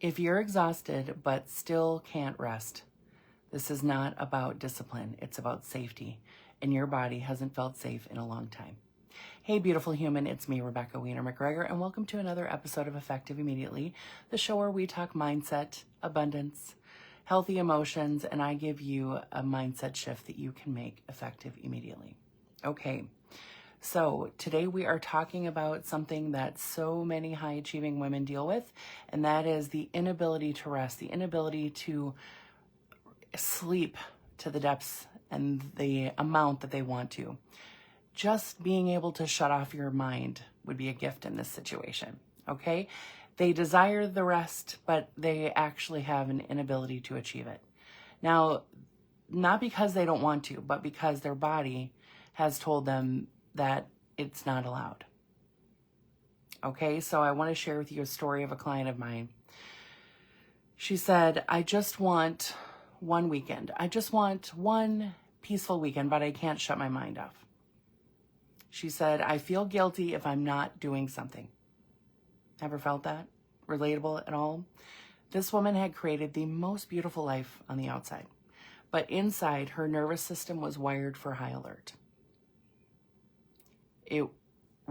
If you're exhausted but still can't rest, this is not about discipline. It's about safety, and your body hasn't felt safe in a long time. Hey, beautiful human, it's me, Rebecca Wiener McGregor, and welcome to another episode of Effective Immediately, the show where we talk mindset, abundance, healthy emotions, and I give you a mindset shift that you can make effective immediately. Okay. So today we are talking about something that so many high-achieving women deal with, and that is the inability to rest, the inability to sleep to the depths and the amount that they want to. Just being able to shut off your mind would be a gift in this situation, okay? They desire the rest, but they actually have an inability to achieve it. Now, not because they don't want to, but because their body has told them that it's not allowed. Okay, so I want to share with you a story of a client of mine. She said, I just want one weekend. I just want one peaceful weekend, but I can't shut my mind off. She said, I feel guilty if I'm not doing something. Ever felt that? Relatable at all? This woman had created the most beautiful life on the outside, but inside her nervous system was wired for high alert.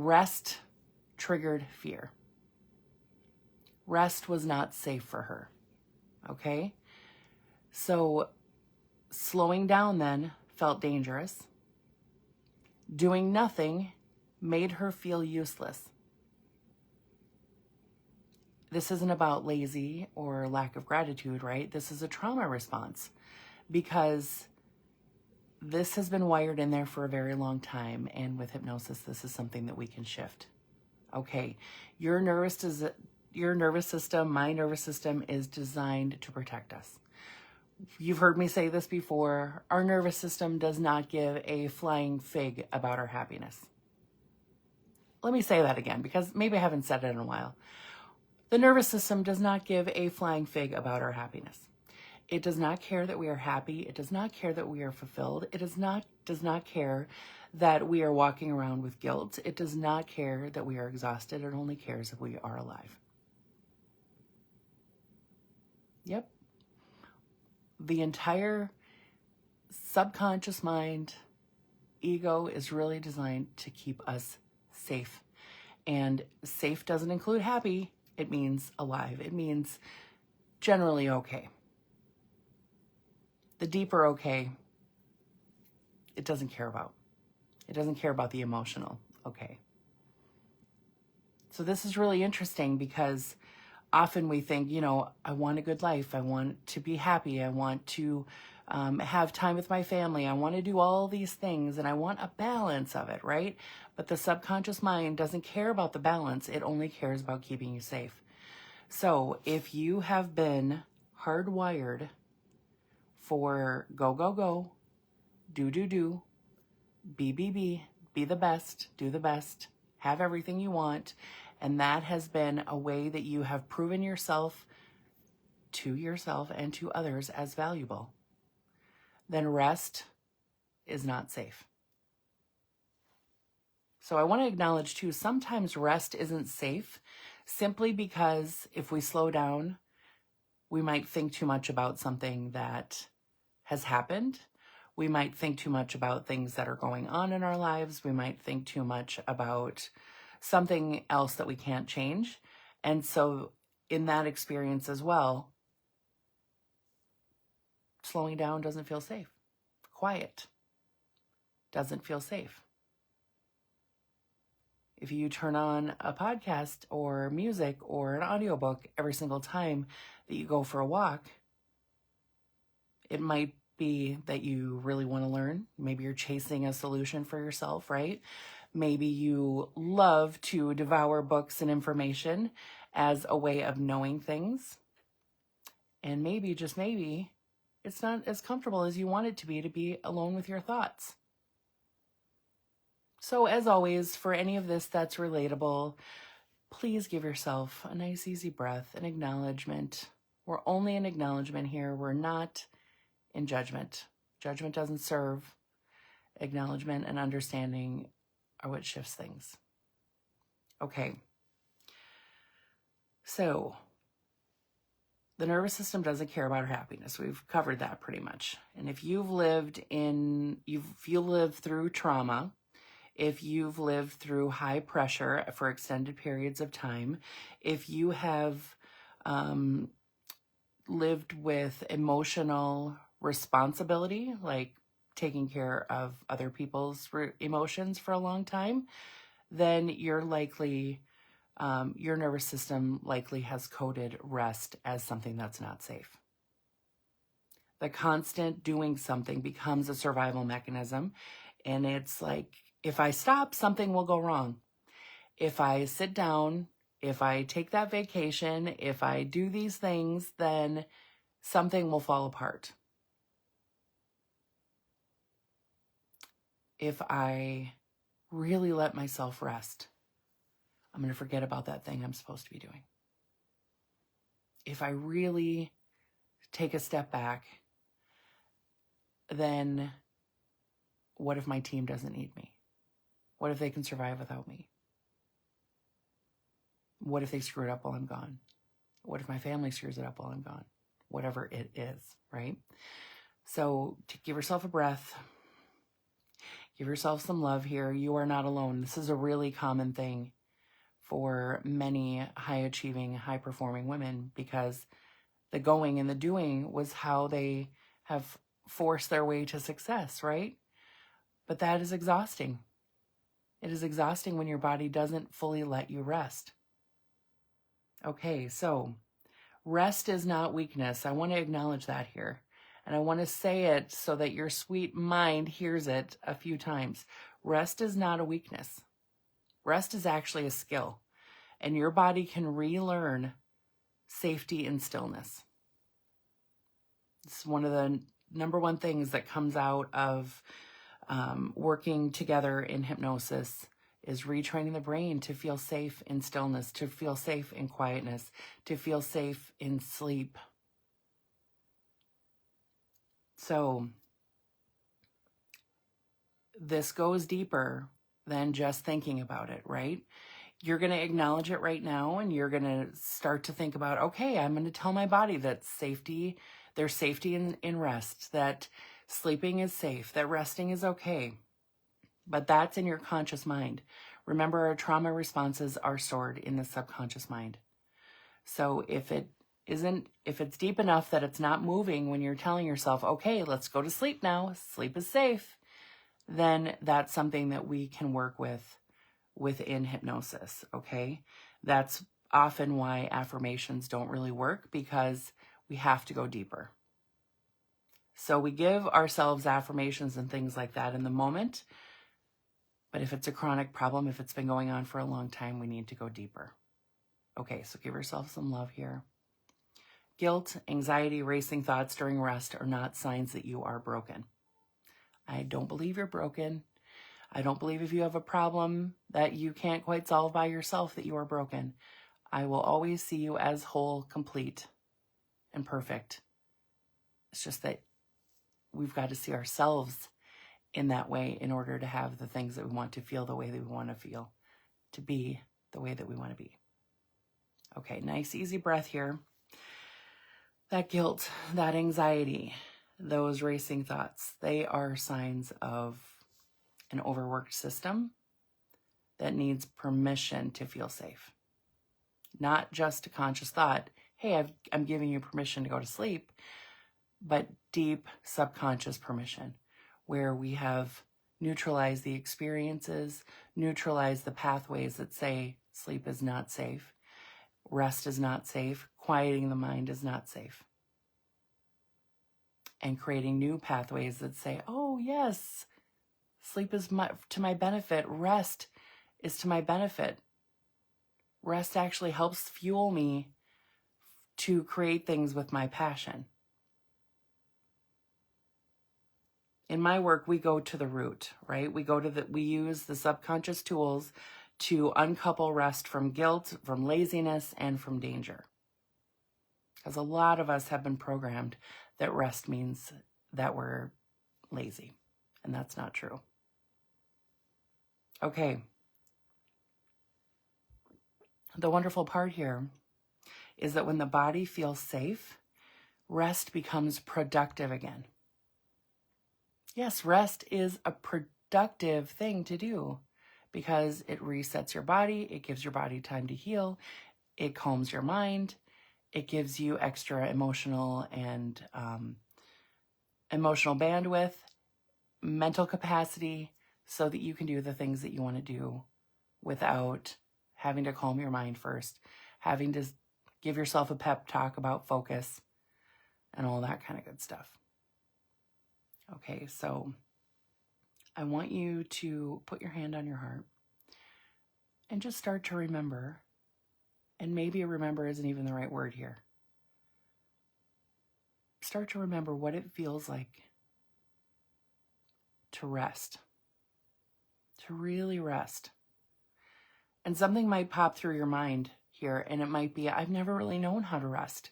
Rest triggered fear. Rest was not safe for her, okay? So slowing down then felt dangerous. Doing nothing made her feel useless. This isn't about lazy or lack of gratitude, right? This is a trauma response because this has been wired in there for a very long time, and with hypnosis, this is something that we can shift. Okay, your nervous system, my nervous system is designed to protect us. You've heard me say this before. Our nervous system does not give a flying fig about our happiness. Let me say that again, because maybe I haven't said it in a while. The nervous system does not give a flying fig about our happiness. It does not care that we are happy. It does not care that we are fulfilled. It does not care that we are walking around with guilt. It does not care that we are exhausted. It only cares if we are alive. Yep. The entire subconscious mind, ego is really designed to keep us safe. And safe doesn't include happy. It means alive. It means generally okay. The deeper okay, it doesn't care about. It doesn't care about the emotional okay. So this is really interesting because often we think, I want a good life. I want to be happy. I want to have time with my family. I want to do all these things and I want a balance of it, right? But the subconscious mind doesn't care about the balance. It only cares about keeping you safe. So if you have been hardwired for go, go, go, do, be the best, do the best, have everything you want, and that has been a way that you have proven yourself to yourself and to others as valuable, then rest is not safe. So I want to acknowledge too, sometimes rest isn't safe simply because if we slow down, we might think too much about something that has happened. We might think too much about things that are going on in our lives. We might think too much about something else that we can't change. And so in that experience as well, slowing down doesn't feel safe. Quiet doesn't feel safe. If you turn on a podcast or music or an audiobook every single time that you go for a walk, it might be that you really want to learn. Maybe you're chasing a solution for yourself, right? Maybe you love to devour books and information as a way of knowing things. And maybe, just maybe, it's not as comfortable as you want it to be alone with your thoughts. So as always, for any of this that's relatable, please give yourself a nice, easy breath, an acknowledgement. We're only in acknowledgement here. We're not in judgment. Judgment doesn't serve. Acknowledgement and understanding are what shifts things. Okay. So the nervous system doesn't care about our happiness. We've covered that pretty much. And if you've lived through trauma, if you've lived through high pressure for extended periods of time, if you have lived with emotional responsibility, like taking care of other people's emotions for a long time, then you're likely, your nervous system likely has coded rest as something that's not safe. The constant doing something becomes a survival mechanism. And it's like, if I stop, something will go wrong. If I sit down, if I take that vacation, if I do these things, then something will fall apart. If I really let myself rest, I'm going to forget about that thing I'm supposed to be doing. If I really take a step back, then what if my team doesn't need me? What if they can survive without me? What if they screw it up while I'm gone? What if my family screws it up while I'm gone? Whatever it is, right? So to give yourself a breath, give yourself some love here. You are not alone. This is a really common thing for many high-achieving, high-performing women, because the going and the doing was how they have forced their way to success, right? But that is exhausting. It is exhausting when your body doesn't fully let you rest. Okay, so rest is not weakness. I want to acknowledge that here. And I want to say it so that your sweet mind hears it a few times. Rest is not a weakness. Rest is actually a skill. And your body can relearn safety and stillness. It's one of the number one things that comes out of working together in hypnosis, is retraining the brain to feel safe in stillness, to feel safe in quietness, to feel safe in sleep. So this goes deeper than just thinking about it, right? You're going to acknowledge it right now, and you're going to start to think about, okay, I'm going to tell my body that there's safety in rest, that sleeping is safe, that resting is okay. But that's in your conscious mind. Remember, our trauma responses are stored in the subconscious mind. So if it's deep enough that it's not moving when you're telling yourself, okay, let's go to sleep now, sleep is safe, then that's something that we can work with within hypnosis, okay? That's often why affirmations don't really work, because we have to go deeper. So we give ourselves affirmations and things like that in the moment. But if it's a chronic problem, if it's been going on for a long time, we need to go deeper. Okay, so give yourself some love here. Guilt, anxiety, racing thoughts during rest are not signs that you are broken. I don't believe you're broken. I don't believe if you have a problem that you can't quite solve by yourself that you are broken. I will always see you as whole, complete, and perfect. It's just that we've got to see ourselves in that way in order to have the things that we want to feel the way that we want to feel, to be the way that we want to be. Okay, nice easy breath here. That guilt, that anxiety, those racing thoughts, they are signs of an overworked system that needs permission to feel safe. Not just a conscious thought, hey, I'm giving you permission to go to sleep, but deep subconscious permission, where we have neutralized the experiences, neutralized the pathways that say sleep is not safe, rest is not safe, quieting the mind is not safe. And creating new pathways that say, oh yes, sleep is to my benefit, rest is to my benefit. Rest actually helps fuel me to create things with my passion. In my work, we go to the root, right? We use the subconscious tools to uncouple rest from guilt, from laziness, and from danger. Because a lot of us have been programmed that rest means that we're lazy, and that's not true. Okay. The wonderful part here is that when the body feels safe, rest becomes productive again. Yes, rest is a productive thing to do because it resets your body, it gives your body time to heal, it calms your mind, it gives you extra emotional and emotional bandwidth, mental capacity, so that you can do the things that you want to do without having to calm your mind first, having to give yourself a pep talk about focus and all that kind of good stuff. Okay, so I want you to put your hand on your heart and just start to remember, and maybe remember isn't even the right word here. Start to remember what it feels like to rest, to really rest. And something might pop through your mind here, and it might be, I've never really known how to rest.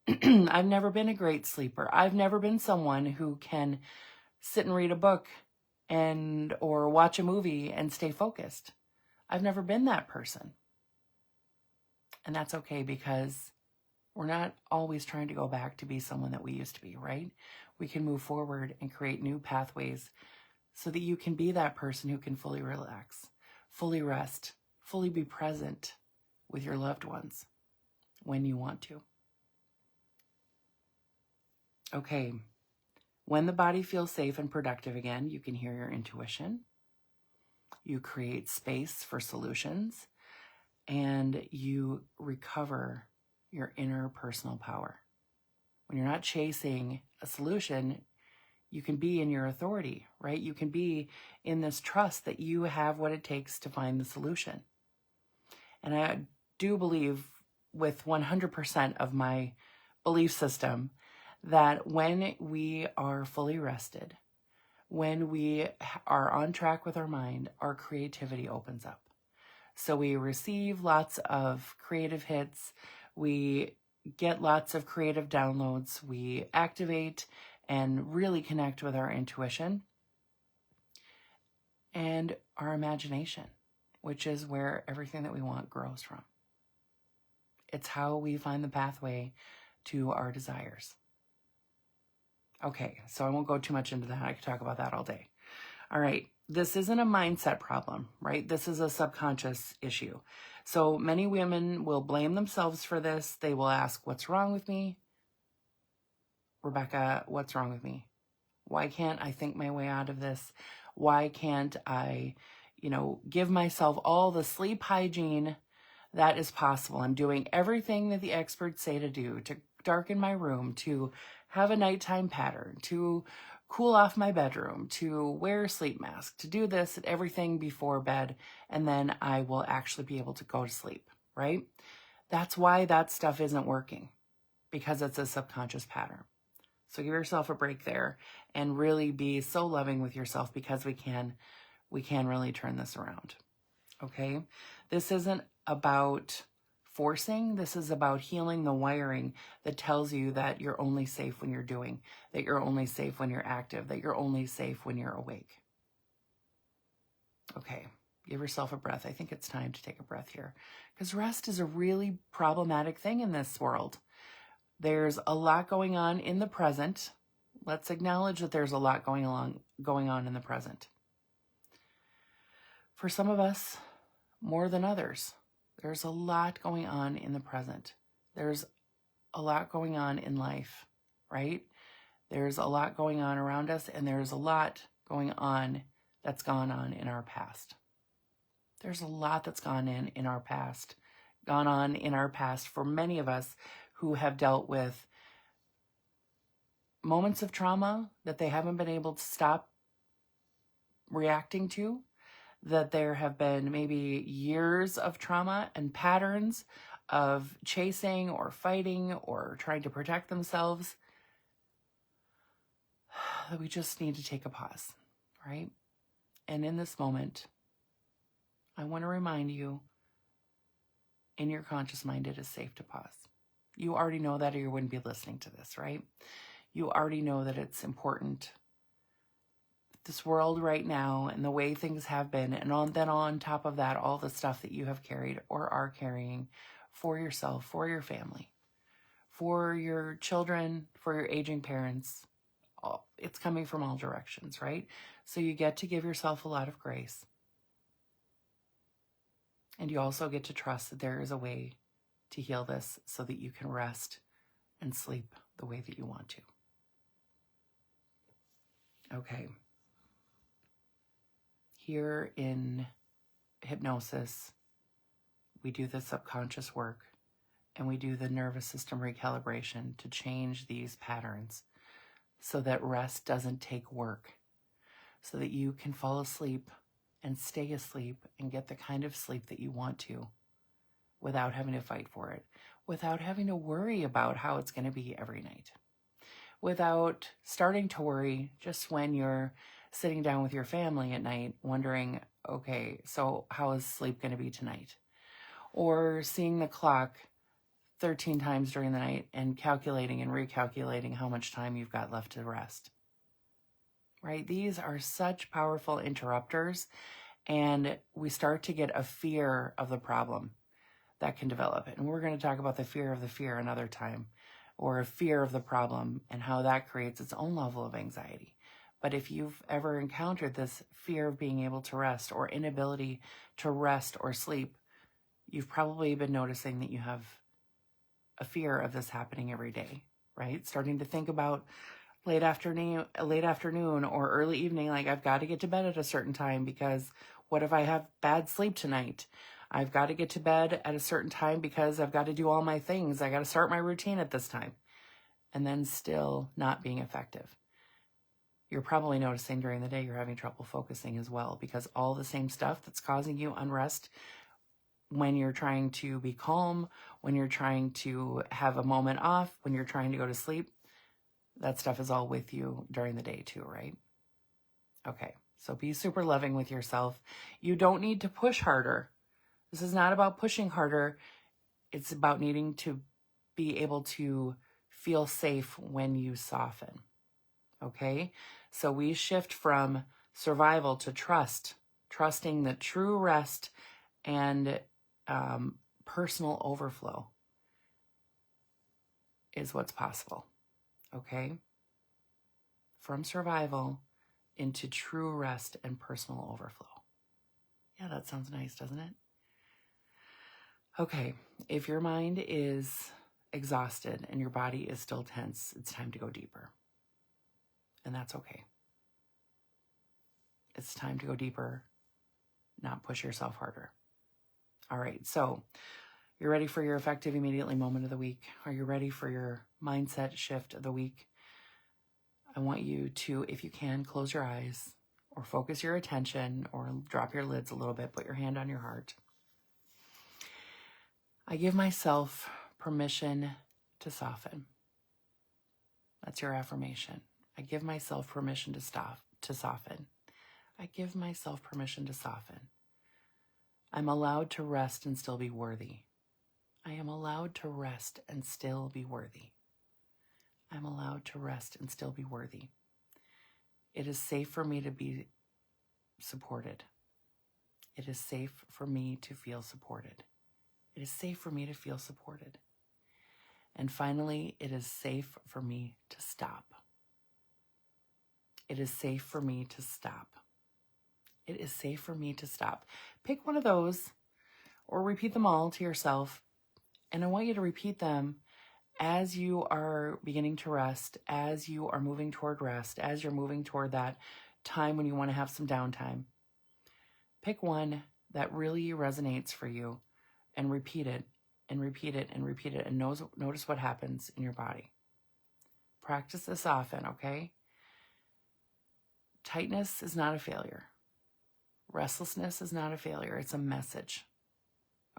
I've never been a great sleeper. I've never been someone who can sit and read a book or watch a movie and stay focused. I've never been that person. And that's okay, because we're not always trying to go back to be someone that we used to be, right? We can move forward and create new pathways so that you can be that person who can fully relax, fully rest, fully be present with your loved ones when you want to. Okay, when the body feels safe and productive again, you can hear your intuition. You create space for solutions, and you recover your inner personal power. When you're not chasing a solution, you can be in your authority, right? You can be in this trust that you have what it takes to find the solution. And I do believe with 100% of my belief system that when we are fully rested, when we are on track with our mind, our creativity opens up. So we receive lots of creative hits, we get lots of creative downloads, we activate and really connect with our intuition and our imagination, which is where everything that we want grows from. It's how we find the pathway to our desires. Okay, so I won't go too much into that. I could talk about that all day. All right, this isn't a mindset problem, right? This is a subconscious issue. So many women will blame themselves for this. They will ask, what's wrong with me? Rebecca, what's wrong with me? Why can't I think my way out of this? Why can't I, give myself all the sleep hygiene that is possible? I'm doing everything that the experts say to do, to darken my room, to have a nighttime pattern, to cool off my bedroom, to wear a sleep mask, to do this and everything before bed, and then I will actually be able to go to sleep, right? That's why that stuff isn't working, because it's a subconscious pattern. So give yourself a break there and really be so loving with yourself, because we can really turn this around. Okay? This isn't about forcing. This is about healing the wiring that tells you that you're only safe when you're doing, that you're only safe when you're active, that you're only safe when you're awake. Okay, give yourself a breath. I think it's time to take a breath here, because rest is a really problematic thing in this world. There's a lot going on in the present. Let's acknowledge that there's a lot going on in the present. For some of us, more than others, there's a lot going on in the present. There's a lot going on in life, right? There's a lot going on around us, and there's a lot going on that's gone on in our past. There's a lot that's gone on in our past for many of us who have dealt with moments of trauma that they haven't been able to stop reacting to, that there have been maybe years of trauma and patterns of chasing or fighting or trying to protect themselves, that we just need to take a pause, right? And in this moment, I want to remind you, in your conscious mind, it is safe to pause. You already know that, or you wouldn't be listening to this, right? You already know that it's important. This world right now and the way things have been, and then on top of that, all the stuff that you have carried or are carrying for yourself, for your family, for your children, for your aging parents. It's coming from all directions, right? So you get to give yourself a lot of grace. And you also get to trust that there is a way to heal this so that you can rest and sleep the way that you want to. Okay. Here in hypnosis, we do the subconscious work and we do the nervous system recalibration to change these patterns so that rest doesn't take work, so that you can fall asleep and stay asleep and get the kind of sleep that you want to without having to fight for it, without having to worry about how it's going to be every night, without starting to worry just when you're sitting down with your family at night wondering, okay, so how is sleep going to be tonight? Or seeing the clock 13 times during the night and calculating and recalculating how much time you've got left to rest. Right? These are such powerful interrupters, and we start to get a fear of the problem that can develop. And we're going to talk about the fear another time, or a fear of the problem and how that creates its own level of anxiety. But if you've ever encountered this fear of being able to rest or inability to rest or sleep, you've probably been noticing that you have a fear of this happening every day, right? Starting to think about late afternoon or early evening, like I've got to get to bed at a certain time because what if I have bad sleep tonight? I've got to get to bed at a certain time because I've got to do all my things. I got to start my routine at this time. And then still not being effective. You're probably noticing during the day you're having trouble focusing as well because all the same stuff that's causing you unrest when you're trying to be calm, when you're trying to have a moment off, when you're trying to go to sleep, that stuff is all with you during the day too, right? Okay, so be super loving with yourself. You don't need to push harder. This is not about pushing harder. It's about needing to be able to feel safe when you soften, okay? So we shift from survival to trust, trusting that true rest and personal overflow is what's possible, okay? From survival into true rest and personal overflow. Yeah, that sounds nice, doesn't it? Okay, if your mind is exhausted and your body is still tense, it's time to go deeper. And that's okay. It's time to go deeper, not push yourself harder. All right, so you're ready for your effective immediately moment of the week. Are you ready for your mindset shift of the week? I want you to, if you can, close your eyes or focus your attention or drop your lids a little bit, put your hand on your heart. I give myself permission to soften. That's your affirmation. I give myself permission to soften. I give myself permission to soften. I'm allowed to rest and still be worthy. I am allowed to rest and still be worthy. I'm allowed to rest and still be worthy. It is safe for me to be supported. It is safe for me to feel supported. It is safe for me to feel supported. And finally, it is safe for me to stop. It is safe for me to stop. It is safe for me to stop. Pick one of those or repeat them all to yourself. And I want you to repeat them as you are beginning to rest, as you are moving toward rest, as you're moving toward that time when you want to have some downtime. Pick one that really resonates for you and repeat it and repeat it and repeat it and notice what happens in your body. Practice this often, okay? Tightness is not a failure. Restlessness is not a failure. It's a message,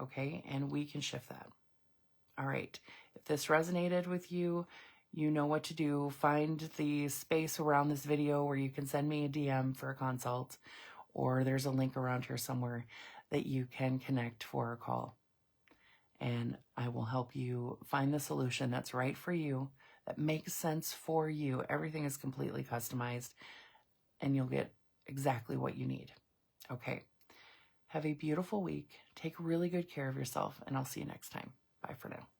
okay? And we can shift that. All right. If this resonated with you, you know what to do. Find the space around this video where you can send me a DM for a consult, or there's a link around here somewhere that you can connect for a call. And I will help you find the solution that's right for you, that makes sense for you. Everything is completely customized, and you'll get exactly what you need. Okay. Have a beautiful week. Take really good care of yourself, and I'll see you next time. Bye for now.